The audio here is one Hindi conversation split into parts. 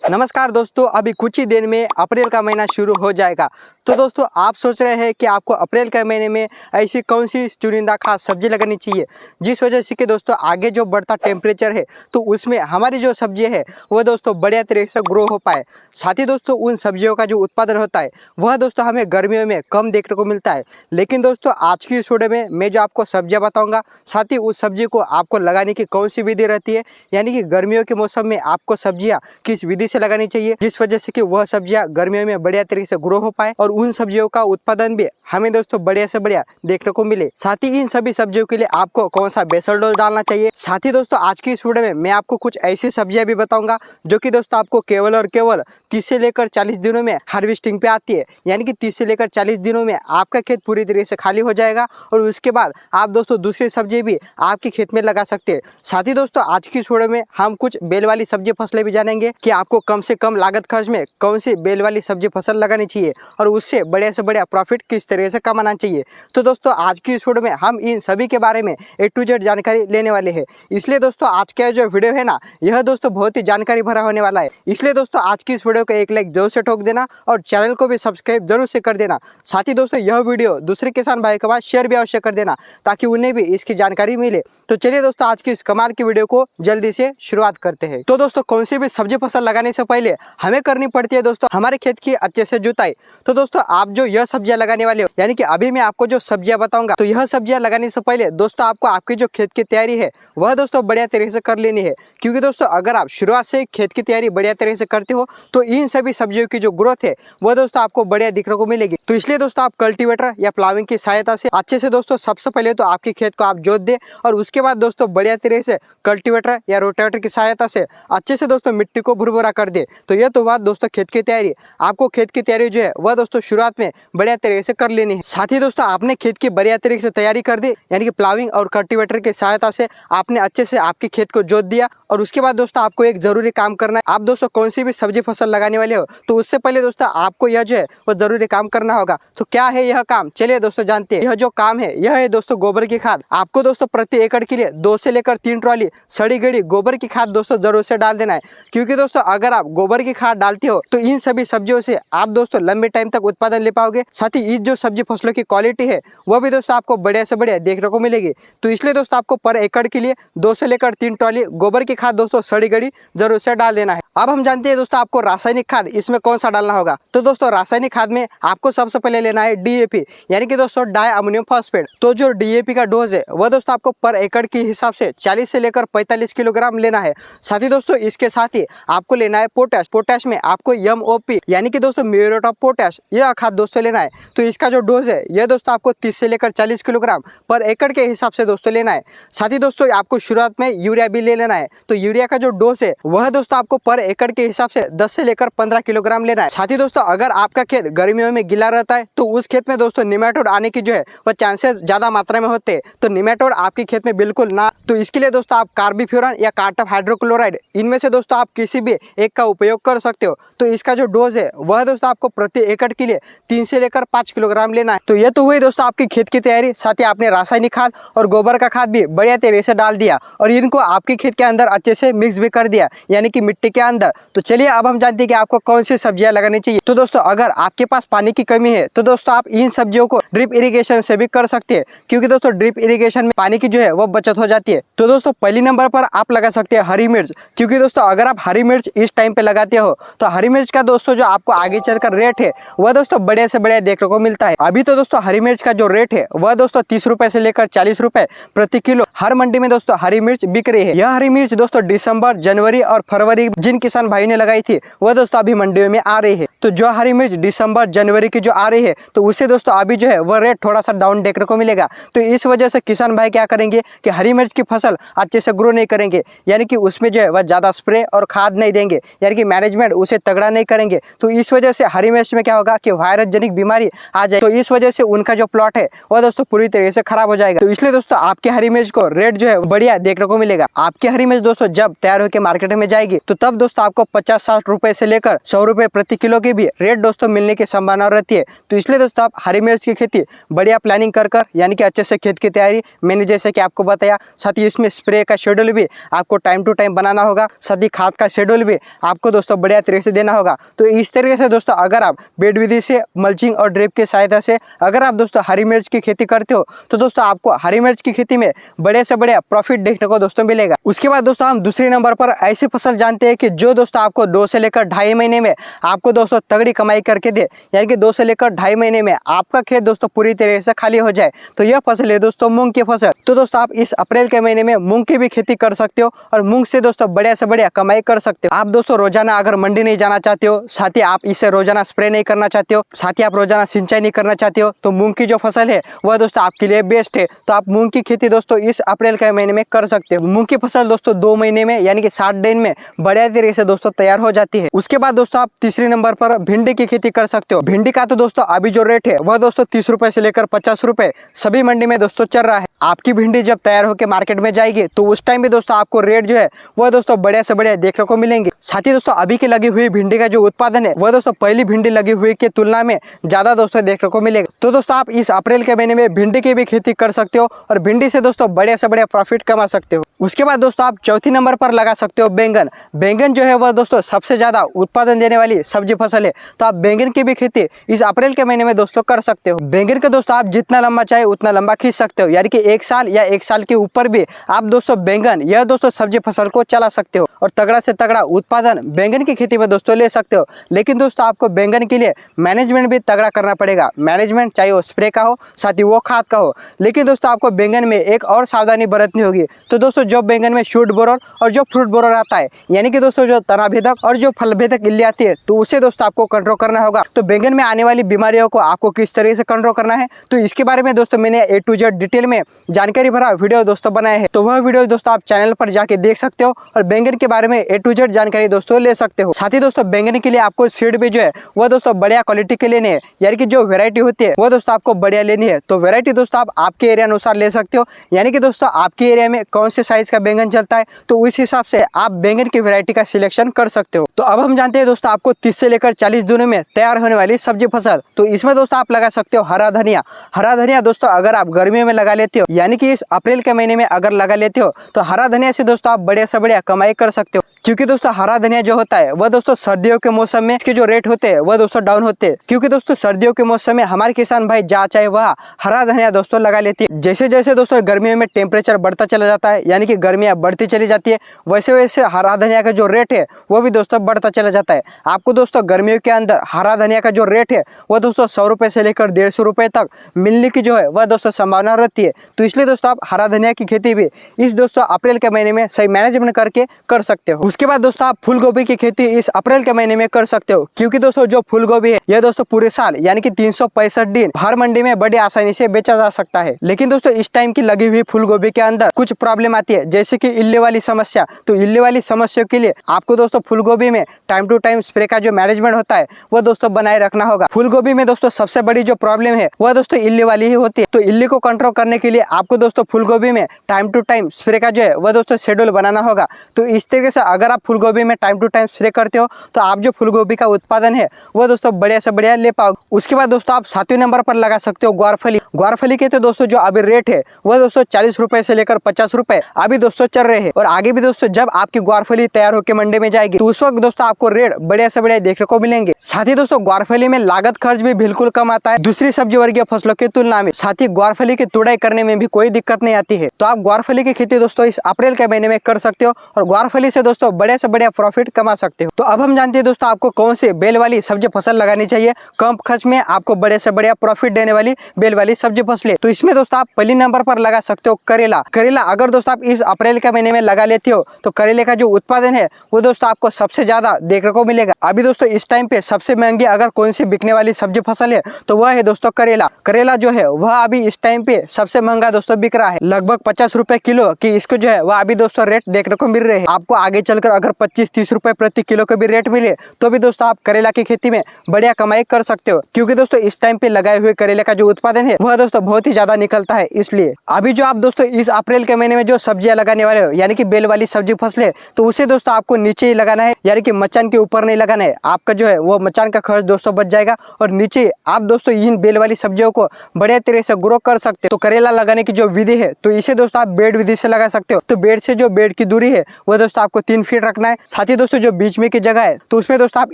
नमस्कार दोस्तों, अभी कुछ ही दिन में अप्रैल का महीना शुरू हो जाएगा। तो दोस्तों आप सोच रहे हैं कि आपको अप्रैल के महीने में ऐसी कौन सी चुनिंदा खास सब्जी लगानी चाहिए जिस वजह से कि दोस्तों आगे जो बढ़ता टेम्परेचर है तो उसमें हमारी जो सब्जी है वह दोस्तों बढ़िया तरीके से ग्रो हो पाए। साथ ही दोस्तों उन सब्जियों का जो उत्पादन होता है वह दोस्तों हमें गर्मियों में कम देखने को मिलता है। लेकिन दोस्तों आज की इस वीडियो में मैं जो आपको सब्जियाँ बताऊँगा, साथ ही उस सब्जी को आपको लगाने की कौन सी विधि रहती है, यानी कि गर्मियों के मौसम में आपको सब्जियाँ किस विधि से लगानी चाहिए जिस वजह से कि वह सब्जियां गर्मियों में बढ़िया तरीके से ग्रो हो पाए और उन सब्जियों का उत्पादन भी हमें दोस्तों बढ़िया से बढ़िया देखने को मिले। साथ ही इन सभी सब्जियों के लिए आपको कौन सा बेसल डोज डालना चाहिए। साथ ही दोस्तों आज की इस वीडियो में मैं आपको कुछ ऐसी सब्जियां भी बताऊंगा जो कि दोस्तों आपको केवल और केवल 30 से लेकर 40 दिनों में हार्वेस्टिंग पे आती है, यानी कि 30 से लेकर 40 दिनों में आपका खेत पूरी तरीके से खाली हो जाएगा और उसके बाद आप दोस्तों दूसरी सब्जी भी आपके खेत में लगा सकते हैं। साथ ही दोस्तों आज की इस वीडियो में हम कुछ बेल वाली सब्जी फसलें भी जानेंगे कि आपको कम से कम लागत खर्च में कौन सी बेल वाली सब्जी फसल लगानी चाहिए और उससे बढ़िया से बढ़िया प्रॉफिट किस तरह से कमाना चाहिए। तो दोस्तों आज की इस वीडियो में हम इन सभी के बारे में A to Z जानकारी लेने वाले हैं। इसलिए दोस्तों आज का जो वीडियो है ना, यह दोस्तों बहुत ही जानकारी भरा होने वाला है। इसलिए दोस्तों आज की इस वीडियो को एक लाइक जरूर से ठोक देना और चैनल को भी सब्सक्राइब जरूर से कर देना। साथ ही दोस्तों यह वीडियो दूसरे किसान भाई के पास शेयर भी अवश्य कर देना ताकि उन्हें भी इसकी जानकारी मिले। तो चलिए दोस्तों आज की इस कमाल की वीडियो को जल्दी से शुरुआत करते हैं। तो दोस्तों कौन सी भी सब्जी फसल लगाने से पहले हमें करनी पड़ती है दोस्तों हमारे खेत की अच्छे से जुताई। तो दोस्तों आप जो यह सब्जियां लगाने वाले हो, यानी कि अभी मैं आपको जो सब्जियां बताऊंगा, तो यह सब्जियां लगाने से पहले दोस्तों आपको आपकी जो खेत की तैयारी है वह दोस्तों बढ़िया तरीके से कर लेनी है। क्योंकि दोस्तों अगर आप शुरुआत से खेत की तैयारी बढ़िया तरीके से करते हो तो इन सभी सब्जियों की जो ग्रोथ है वह दोस्तों आपको बढ़िया दिखने को मिलेगी। तो इसलिए दोस्तों आप कल्टीवेटर या प्लाविंग की सहायता से अच्छे से दोस्तों सबसे पहले तो आपके खेत को आप जोत दे और उसके बाद दोस्तों बढ़िया तरीके से कल्टीवेटर या रोटावेटर की सहायता से अच्छे से दोस्तों मिट्टी को भुरभुरा कर दे। तो यह तो बात दोस्तों खेत की तैयारी। आपको खेत की तैयारी जो है वह दोस्तों शुरुआत में बढ़िया तरीके से कर लेनी है। साथ ही दोस्तों आपने खेत की बढ़िया तरीके से तैयारी कर दी, यानी कि प्लाविंग और कल्टीवेटर की सहायता से आपने अच्छे से आपके खेत को जोत दिया और उसके बाद दोस्तों आपको एक जरूरी काम करना है। आप दोस्तों कौन सी भी सब्जी फसल लगाने वाले हो तो उससे पहले दोस्तों आपको यह जो है वह जरूरी काम करना होगा। तो क्या है यह काम, चलिए दोस्तों जानते हैं। यह जो काम है यह है दोस्तों गोबर की खाद। आपको दोस्तों प्रति एकड़ के लिए 2 से लेकर 3 ट्रॉली सड़ी गड़ी गोबर की खाद दोस्तों जरूर से डाल देना है। क्योंकि दोस्तों अगर आप गोबर की खाद डालते हो तो इन सभी सब्जियों से आप दोस्तों लंबे टाइम तक उत्पादन ले पाओगे। साथ ही इस जो सब्जी फसलों की क्वालिटी है वह भी दोस्तों आपको बढ़िया से बढ़िया देखने को मिलेगी। तो इसलिए दोस्तों आपको पर एकड़ के लिए 2 से लेकर 3 ट्रॉली गोबर की खाद दोस्तों सड़ी गड़ी जरूर से डाल देना है। अब हम जानते हैं दोस्तों आपको रासायनिक खाद इसमें कौन सा डालना होगा। तो दोस्तों रासायनिक खाद में आपको सबसे पहले लेना है DAP, यानी कि दोस्तों डाई अमोनियम फॉस्फेट। तो जो DAP का डोज है वह दोस्तों आपको पर एकड़ के हिसाब से 40 से लेकर 45 किलोग्राम लेना है। साथ ही दोस्तों इसके साथ ही आपको लेना है पोटैश। पोटैश में आपको MOP यानी कि दोस्तों म्यूरेट ऑफ पोटैश यह खाद दोस्तों लेना है। तो इसका जो डोज है यह दोस्तों आपको 30 से लेकर 40 किलोग्राम पर एकड़ के हिसाब से दोस्तों लेना है। साथ ही दोस्तों आपको शुरुआत में यूरिया भी ले लेना है। तो यूरिया का जो डोज है वह दोस्तों आपको पर एकड़ के हिसाब से 10 से लेकर 15 किलोग्राम लेना है। साथ ही दोस्तों अगर आपका खेत गर्मियों में गीला रहता है तो उस खेत में दोस्तों निमेटोड आने की जो है वह चांसेस ज्यादा मात्रा में होते हैं। तो निमेटोड आपके खेत में बिल्कुल ना, तो इसके लिए दोस्तों आप कार्बीफ्यूरन या कार्टफ हाइड्रोक्लोराइड इनमें से दोस्तों आप किसी भी एक का उपयोग कर सकते हो। तो इसका जो डोज है वह दोस्तों आपको प्रति एकड़ के लिए 3 से लेकर 5 किलोग्राम लेना है। तो ये तो हुई दोस्तों आपकी खेत की तैयारी। साथ ही आपने रासायनिक खाद और गोबर का खाद भी बढ़िया तरीके से डाल दिया और इनको आपके खेत के अंदर अच्छे से मिक्स भी कर दिया, यानी कि मिट्टी के अंदर। तो चलिए अब हम जानते हैं कि आपको कौन सी सब्जियां लगानी चाहिए। तो दोस्तों अगर आपके पास पानी की कमी है तो दोस्तों आप इन सब्जियों को ड्रिप इरिगेशन से भी कर सकते हैं, क्योंकि दोस्तों ड्रिप इरिगेशन में पानी की जो है वह बचत हो जाती है। तो दोस्तों पहली नंबर पर आप लगा सकते हैं हरी मिर्च। क्योंकि दोस्तों अगर आप हरी मिर्च इस टाइम पे लगाते हो तो हरी मिर्च का दोस्तों जो आपको आगे चलकर रेट है वह दोस्तों बढ़िया से बढ़िया देखने को मिलता है। अभी तो दोस्तों हरी मिर्च का जो रेट है वह दोस्तों 30 रुपए से लेकर 40 रुपए प्रति किलो हर मंडी में दोस्तों हरी मिर्च बिक रही है। यह हरी मिर्च दोस्तों दिसंबर, जनवरी और फरवरी जिन किसान भाई ने लगाई थी वह दोस्तों अभी मंडियों में आ रही है। तो जो हरी मिर्च दिसंबर, जनवरी की जो आ रही है तो उसे दोस्तों अभी जो है वह रेट थोड़ा सा डाउन देखने को मिलेगा। तो इस वजह से किसान भाई क्या करेंगे कि हरी मिर्च की फसल अच्छे से ग्रो नहीं करेंगे, यानी कि उसमें जो है वह ज्यादा स्प्रे और खाद नहीं देंगे, यानी कि मैनेजमेंट उसे तगड़ा नहीं करेंगे। तो इस वजह से हरी मिर्च में क्या होगा कि वायरस जनिक बीमारी आ जाए। तो इस वजह से उनका जो प्लॉट है वह दोस्तों पूरी तरीके से खराब हो जाएगा। तो इसलिए दोस्तों आपके हरी मिर्च को रेट जो है बढ़िया देखने को मिलेगा। आपकी हरी मिर्च दोस्तों जब तैयार होकर मार्केट में जाएगी तो तब दोस्तों आपको 50-60 रुपए से लेकर 100 रुपए प्रति किलो की भी रेट दोस्तों मिलने की संभावना रहती है। तो इसलिए दोस्तों आप हरी मिर्च की खेती बढ़िया प्लानिंग कर यानी कि अच्छे से खेत की तैयारी मैंने जैसे कि आपको बताया, साथ ही इसमें स्प्रे का शेड्यूल भी आपको टाइम टू टाइम बनाना होगा, साथ ही खाद का शेड्यूल भी आपको दोस्तों बढ़िया तरीके से देना होगा। तो इस तरीके से दोस्तों अगर आप बेड विधि से, मल्चिंग और ड्रिप की सहायता से अगर आप दोस्तों हरी मिर्च की खेती करते हो तो दोस्तों आपको हरी मिर्च की खेती में बड़े से बड़े प्रॉफिट देखने को दोस्तों मिलेगा। उसके बाद दोस्तों हम दूसरे नंबर पर ऐसी फसल जानते हैं कि जो दोस्तों आपको 2 से लेकर 2.5 महीने में आपको दोस्तों तगड़ी कमाई करके दे, यानी कि 2 से लेकर 2.5 महीने में आपका खेत दोस्तों पूरी तरह से खाली हो जाए। तो यह फसल है दोस्तों मूंग की फसल। तो दोस्तों आप इस अप्रैल के महीने में मूंग की भी खेती कर सकते हो और मूंग से दोस्तों बढ़िया से बढ़िया कमाई कर सकते हो। आप दोस्तों रोजाना अगर मंडी नहीं जाना चाहते हो, साथ ही आप इसे रोजाना स्प्रे नहीं करना चाहते हो, साथ ही आप रोजाना सिंचाई नहीं करना चाहते हो, तो मूंग की जो फसल है वह दोस्तों आपके लिए बेस्ट है। तो आप मूंग की खेती दोस्तों इस अप्रैल के महीने में कर सकते हो। मूंग की फसल दोस्तों 2 महीने में यानी कि 60 दिन में बढ़िया तरीके से दोस्तों तैयार हो जाती है। उसके बाद दोस्तों आप तीसरे नंबर पर भिंडी की खेती कर सकते हो। भिंडी का तो दोस्तों अभी जो रेट है वह दोस्तों 30 रुपए से लेकर 50 रुपए सभी मंडी में दोस्तों चल रहा है। आपकी भिंडी जब तैयार होकर मार्केट में जाएगी तो उस टाइम भी दोस्तों आपको रेट जो है वह दोस्तों बढ़िया से बढ़िया देखने को मिलेंगे। साथ ही दोस्तों अभी की लगी हुई भिंडी का जो उत्पादन है वह दोस्तों पहली भिंडी लगी हुई की तुलना में ज्यादा दोस्तों देखने को मिलेगा। तो दोस्तों आप इस अप्रैल के महीने में भिंडी की भी खेती कर सकते हो और भिंडी से दोस्तों बढ़िया से बढ़िया प्रॉफिट कमा सकते हो। उसके बाद दोस्तों आप चौथी नंबर पर लगा सकते हो बैंगन। बैंगन जो है वह दोस्तों सबसे ज्यादा उत्पादन देने वाली सब्जी फसल है। तो आप बैंगन की भी खेती इस अप्रैल के महीने में दोस्तों कर सकते हो। बैंगन का दोस्तों आप जितना लंबा चाहे उतना लंबा खींच सकते हो, यानी कि 1 साल या 1 साल के ऊपर भी आप दोस्तों बैंगन यह दोस्तों सब्जी फसल को चला सकते हो और तगड़ा से तगड़ा उत्पादन बैंगन की खेती में दोस्तों ले सकते हो। लेकिन दोस्तों आपको बैंगन के लिए मैनेजमेंट भी तगड़ा करना पड़ेगा। मैनेजमेंट चाहे वो स्प्रे का हो, साथ ही वो खाद का हो। लेकिन दोस्तों आपको बैंगन में एक और सावधानी बरतनी होगी। तो दोस्तों जो बैंगन में शूट बोरर और जो फ्रूट बोरर आता है, यानी कि दोस्तों जो तना भेदक और जो फल भेदक इल्ली आती है, तो उसे दोस्तों आपको कंट्रोल करना होगा। तो बैंगन में आने वाली बीमारियों को आपको किस तरीके से कंट्रोल करना है, तो इसके बारे में दोस्तों मैंने A to Z डिटेल में जानकारी भरा वीडियो दोस्तों बनाया है। तो वह वीडियो दोस्तों आप चैनल पर जाके देख सकते हो और बैंगन के बारे में A to Z जानकारी दोस्तों ले सकते हो। साथ ही दोस्तों बैंगन के लिए आपको सीड भी जो है वह दोस्तों बढ़िया क्वालिटी के लेने हैं, यानी कि जो वेरायटी होती है वह दोस्तों आपको बढ़िया लेनी है। तो वेरायटी दोस्तों आप आपके एरिया अनुसार ले सकते हो, यानी कि दोस्तों आपके एरिया में कौन से साइज का बैंगन चलता है तो उस हिसाब से आप बैंगन की वेरायटी का सिलेक्शन कर सकते हो। तो अब हम जानते हैं दोस्तों आपको 30 से लेकर 40 दिनों में तैयार होने वाली सब्जी फसल। तो इसमें दोस्तों आप लगा सकते हो हरा धनिया। हरा धनिया दोस्तों अगर आप गर्मियों में लगा लेते हो, यानी कि इस अप्रैल के महीने में अगर लगा लेते हो, तो हरा धनिया से दोस्तों आप बढ़िया से बढ़िया कमाई कर सकते हो। क्योंकि दोस्तों हरा धनिया जो होता है वह दोस्तों सर्दियों के मौसम में इसके जो रेट होते हैं वह दोस्तों डाउन होते हैं। क्योंकि दोस्तों सर्दियों के मौसम में हमारे किसान भाई जहाँ चाहे वह हरा धनिया दोस्तों लगा लेते हैं। जैसे जैसे दोस्तों गर्मियों में टेम्परेचर बढ़ता चला जाता है, यानी कि गर्मियाँ बढ़ती चली जाती है, वैसे वैसे हरा धनिया का जो रेट है वो भी दोस्तों बढ़ता चला जाता है। आपको दोस्तों गर्मियों के अंदर हरा धनिया का जो रेट है वह दोस्तों 100 रुपए से लेकर 150 रुपए तक मिलने की जो है वह दोस्तों संभावना रहती है। तो इसलिए दोस्तों आप हरा धनिया की खेती भी इस दोस्तों अप्रैल के महीने में सही मैनेजमेंट करके कर सकते हो। उसके बाद दोस्तों आप फूल गोभी की खेती इस अप्रैल के महीने में कर सकते हो। क्योंकि दोस्तों जो फूल गोभी है यह दोस्तों पूरे साल यानी कि 365 दिन हर मंडी में बड़ी आसानी से बेचा जा सकता है। लेकिन दोस्तों इस टाइम की लगी हुई फूल गोभी के अंदर कुछ प्रॉब्लम आती है, जैसे कि इल्ली वाली समस्या। तो इल्ली वाली समस्या के लिए आपको दोस्तों फूल गोभी में टाइम टू टाइम स्प्रे का जो मैनेजमेंट होता है वह दोस्तों बनाए रखना होगा। फूल गोभी में दोस्तों सबसे बड़ी जो प्रॉब्लम है वह दोस्तों इल्ली वाली ही होती है। तो इल्ली को कंट्रोल करने के लिए आपको दोस्तों फूल गोभी में टाइम टू टाइम स्प्रे का जो है वह दोस्तों शेड्यूल बनाना होगा। तो इस तरीके से अगर आप फूल गोभी में टाइम टू टाइम स्प्रे करते हो तो आप जो फूल गोभी का उत्पादन है वह दोस्तों बढ़िया से बढ़िया ले पाओगे। उसके बाद दोस्तों आप 7वें नंबर पर लगा सकते हो ग्वारफली। ग्वारफली के तो दोस्तों जो अभी रेट है वह दोस्तों 40 रुपए से लेकर 50 रुपए अभी दोस्तों चल रहे हैं। और आगे भी दोस्तों जब आपकी ग्वारफली तैयार होकर मंडी में जाएगी तो उस वक्त दोस्तों आपको रेट बढ़िया से बढ़िया देखने को मिलेंगे। साथ ही दोस्तों ग्वारफली में लागत खर्च भी बिल्कुल कम आता है दूसरी सब्जी वर्गीय फसलों की तुलना में। साथ ही ग्वारफली की तुड़ाई करने में भी कोई दिक्कत नहीं आती है। तो आप ग्वारफली की खेती दोस्तों इस अप्रैल के महीने में कर सकते हो और ग्वारफली से दोस्तों बढ़िया से बढ़िया प्रॉफिट कमा सकते हो। तो अब हम जानते हैं दोस्तों आपको कौन से बेल वाली सब्जी फसल लगानी चाहिए कम खर्च में आपको बड़े से बढ़िया प्रॉफिट देने वाली बेल वाली सब्जी फसलें। तो इसमें दोस्तों आप पहले नंबर पर लगा सकते हो करेला। करेला अगर दोस्तों आप इस अप्रैल के महीने में लगा लेते हो तो करेले का जो उत्पादन है वो दोस्तों आपको सबसे ज्यादा देखने को मिलेगा। अभी दोस्तों इस टाइम पे सबसे महंगी अगर कौन सी बिकने वाली सब्जी फसल है तो वह है दोस्तों करेला। करेला जो है वह अभी इस टाइम पे सबसे महंगा दोस्तों बिक रहा है, लगभग 50 रुपए किलो की इसको जो है वह अभी दोस्तों रेट देखने को मिल रहे हैं। आपको आगे चलकर अगर 25-30 रुपए प्रति किलो का भी रेट मिले तो भी दोस्तों आप करेला की खेती में बढ़िया कमाई कर सकते हो। क्योंकि दोस्तों इस टाइम पे लगाए हुए करेले का जो उत्पादन है वह दोस्तों बहुत ही ज्यादा निकलता है। इसलिए अभी जो आप दोस्तों इस अप्रैल के महीने में जो सब्जियां लगाने वाले हो यानी कि बेल वाली सब्जी फसलें, तो उसे दोस्तों आपको नीचे ही लगाना है, यानी कि मचान के ऊपर नहीं लगाना है। आपका जो है वो मचान का खर्च दोस्तों बच जाएगा और नीचे आप दोस्तों इन बेल वाली सब्जियों को बढ़िया तरीके से ग्रो कर सकते हो। तो करेला लगाने की जो विधि है तो इसे दोस्तों आप बेड विधि से लगा सकते हो। तो बेड से जो बेड की दूरी है वो दोस्तों आपको 3 फीट रखना है। साथ ही दोस्तों जो बीच में की जगह है तो उसमें दोस्तों आप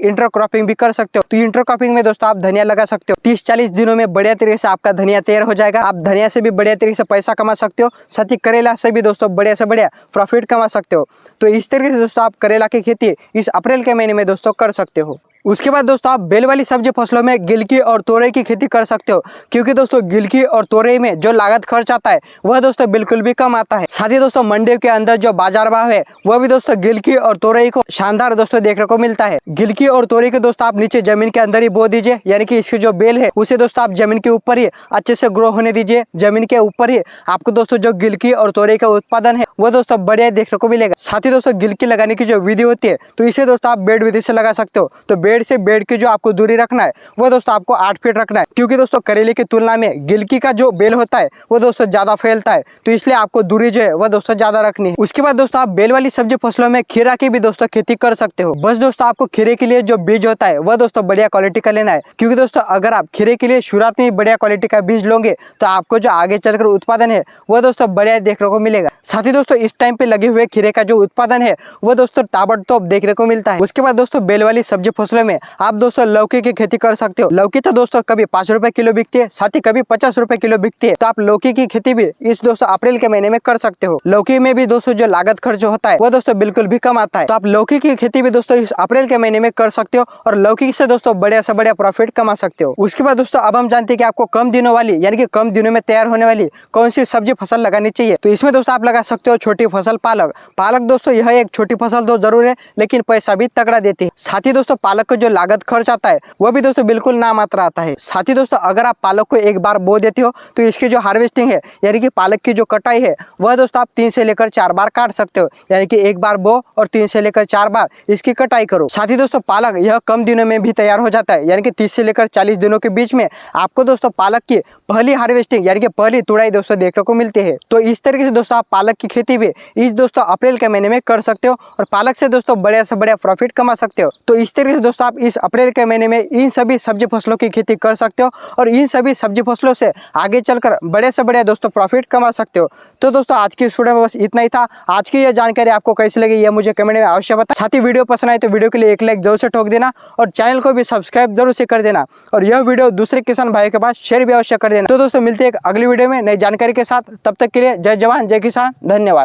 इंटरक्रॉपिंग भी कर सकते हो। तो इंटरक्रॉपिंग में दोस्तों आप धनिया लगा सकते हो। 30-40 दिनों में बढ़िया तरीके से आपका धनिया तैयार हो जाएगा। आप धनिया से भी बढ़िया तरीके से पैसा कमा सकते हो, साथ ही करेला से भी दोस्तों बढ़िया से बढ़िया प्रॉफिट कमा सकते हो। तो इस तरीके से दोस्तों आप करेला की खेती इस अप्रैल के महीने में दोस्तों कर सकते हो। उसके बाद दोस्तों आप बेल वाली सब्जी फसलों में गिलकी और तोरई की खेती कर सकते हो, क्योंकि दोस्तों गिलकी और तोरई में जो लागत खर्च आता है वह दोस्तों बिल्कुल भी कम आता है। साथ ही दोस्तों मंडियों के अंदर जो बाजार भाव है वह भी दोस्तों गिलकी और तोरई को शानदार दोस्तों देखने को मिलता है। गिलकी और तोरई को दोस्तों आप नीचे जमीन के अंदर ही बो दीजिए, यानी कि इसकी जो बेल है उसे दोस्तों आप जमीन के ऊपर ही अच्छे से ग्रो होने दीजिए। जमीन के ऊपर ही आपको दोस्तों जो गिलकी और तोरई का उत्पादन है वह दोस्तों बढ़िया देखने को मिलेगा। साथ ही दोस्तों गिलकी लगाने की जो विधि होती है तो इसे दोस्तों आप बेड विधि से लगा सकते हो। तो बेड से बेड की जो आपको दूरी रखना है वो दोस्तों आपको 8 फीट रखना है, क्योंकि दोस्तों करेले की तुलना में गिलकी का जो बेल होता है वो दोस्तों ज्यादा फैलता है, तो इसलिए आपको दूरी जो है वह दोस्तों ज्यादा रखनी है। उसके बाद दोस्तों आप बेल वाली सब्जी फसलों में खीरा की भी दोस्तों खेती कर सकते हो। बस दोस्तों आपको खीरे के लिए जो बीज होता है वह दोस्तों बढ़िया क्वालिटी का लेना है, क्योंकि दोस्तों अगर आप खीरे के लिए शुरुआत में बढ़िया क्वालिटी का बीज लोगे तो आपको जो आगे चलकर उत्पादन है वह दोस्तों बढ़िया देखने को मिलेगा। साथ ही दोस्तों इस टाइम पे लगे हुए खीरे का जो उत्पादन है वह दोस्तों ताबड़तोड़ देखने को मिलता है। उसके बाद दोस्तों बेल वाली सब्जी फसलों में आप दोस्तों लौकी की खेती कर सकते हो। लौकी तो दोस्तों कभी 5 रुपए किलो बिकती है, साथ ही कभी 50 रुपए किलो बिकती है। तो आप लौकी की खेती भी इस दोस्तों अप्रैल के महीने में कर सकते हो। लौकी में भी दोस्तों जो लागत खर्च होता है वो दोस्तों बिल्कुल भी कम आता है। तो आप लौकी की खेती भी दोस्तों इस अप्रैल के महीने में कर सकते हो और लौकी से दोस्तों बढ़िया से बढ़िया प्रॉफिट कमा सकते हो। उसके बाद दोस्तों अब हम जानते हैं कि आपको कम दिनों वाली यानी कि कम दिनों में तैयार होने वाली कौन सी सब्जी फसल लगानी चाहिए। तो इसमें दोस्तों आप लगा सकते हो छोटी फसल पालक। पालक दोस्तों यह एक छोटी फसल तो जरूर है, लेकिन पैसा भी तगड़ा देती है। साथ ही दोस्तों पालक का जो लागत खर्च आता है वह भी दोस्तों बिल्कुल ना मात्र आता है। साथ ही दोस्तों अगर आप पालक को एक बार बो देते हो तो इसकी जो हार्वेस्टिंग है यानी कि पालक की जो कटाई है वह दोस्तों आप 3 से लेकर 4 बार काट सकते हो, यानी कि एक बार बो और 3 से लेकर 4 बार इसकी कटाई करो। साथ ही दोस्तों पालक यह कम दिनों में भी तैयार हो जाता है, यानी कि 30 से लेकर 40 दिनों के बीच में आपको दोस्तों पालक की पहली हार्वेस्टिंग यानी कि पहली तुड़ाई दोस्तों देखने को मिलती है। तो इस तरीके से दोस्तों आप पालक की खेती भी इस दोस्तों अप्रैल के महीने में कर सकते हो और पालक से दोस्तों बढ़िया से बढ़िया प्रॉफिट कमा सकते हो। तो इस तरीके से दोस्तों आप इस अप्रैल के महीने में इन सभी सब्जी फसलों की खेती कर सकते हो और इन सभी सब्जी फसलों से आगे चलकर बड़े से बड़े दोस्तों प्रॉफिट कमा सकते हो। तो दोस्तों आज की इस वीडियो में बस इतना ही था। आज की यह जानकारी आपको कैसी लगी यह मुझे कमेंट में अवश्य बताएं। साथ ही वीडियो पसंद आए तो वीडियो के लिए एक लाइक जरूर से ठोक देना और चैनल को भी सब्सक्राइब जरूर से कर देना और यह वीडियो दूसरे किसान भाई के पास शेयर भी अवश्य कर देना। तो दोस्तों मिलते हैं एक अगली वीडियो में नई जानकारी के साथ। तब तक के लिए जय जवान जय किसान, धन्यवाद।